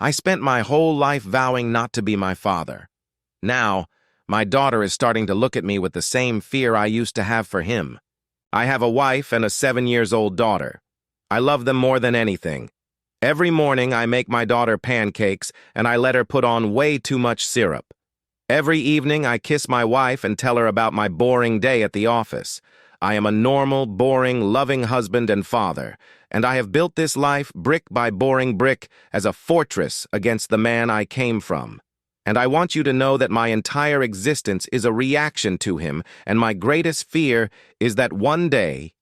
I spent my whole life vowing not to be my father. Now, my daughter is starting to look at me with the same fear I used to have for him. I have a wife and a 7-year-old daughter. I love them more than anything. Every morning I make my daughter pancakes and I let her put on way too much syrup. Every evening I kiss my wife and tell her about my boring day at the office. I am a normal, boring, loving husband and father, and I have built this life brick by boring brick as a fortress against the man I came from. And I want you to know that my entire existence is a reaction to him, and my greatest fear is that one day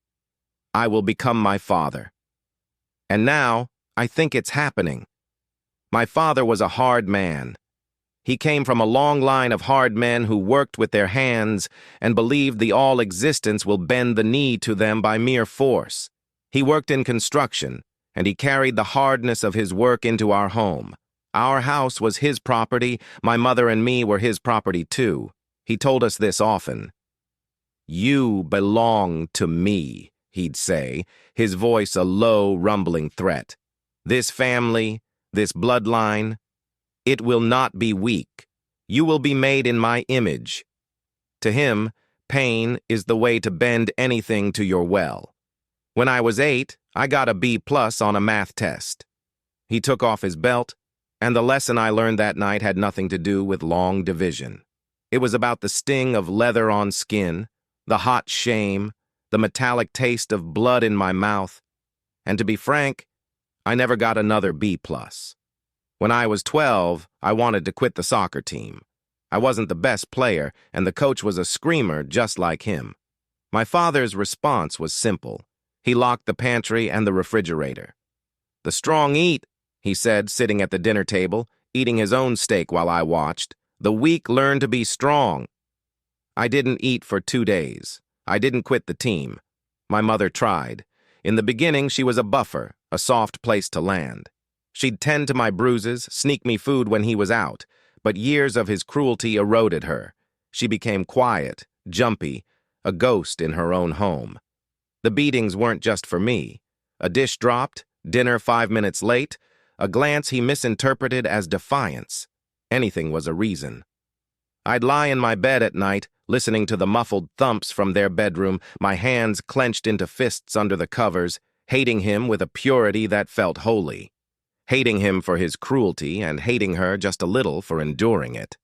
I will become my father. And now, I think it's happening. My father was a hard man. He came from a long line of hard men who worked with their hands and believed the all existence will bend the knee to them by mere force. He worked in construction, and he carried the hardness of his work into our home. Our house was his property, my mother and me were his property too. He told us this often. "You belong to me," he'd say, his voice a low, rumbling threat. "This family, this bloodline, it will not be weak. You will be made in my image." To him, pain is the way to bend anything to your will. When I was 8, I got a B+ on a math test. He took off his belt, and the lesson I learned that night had nothing to do with long division. It was about the sting of leather on skin, the hot shame, the metallic taste of blood in my mouth, and to be frank, I never got another B+. When I was 12, I wanted to quit the soccer team. I wasn't the best player, and the coach was a screamer just like him. My father's response was simple. He locked the pantry and the refrigerator. "The strong eat," he said, sitting at the dinner table, eating his own steak while I watched. "The weak learn to be strong." I didn't eat for 2 days. I didn't quit the team. My mother tried. In the beginning, she was a buffer, a soft place to land. She'd tend to my bruises, sneak me food when he was out, but years of his cruelty eroded her. She became quiet, jumpy, a ghost in her own home. The beatings weren't just for me. A dish dropped, dinner 5 minutes late, a glance he misinterpreted as defiance. Anything was a reason. I'd lie in my bed at night, listening to the muffled thumps from their bedroom, my hands clenched into fists under the covers, hating him with a purity that felt holy. Hating him for his cruelty and hating her just a little for enduring it.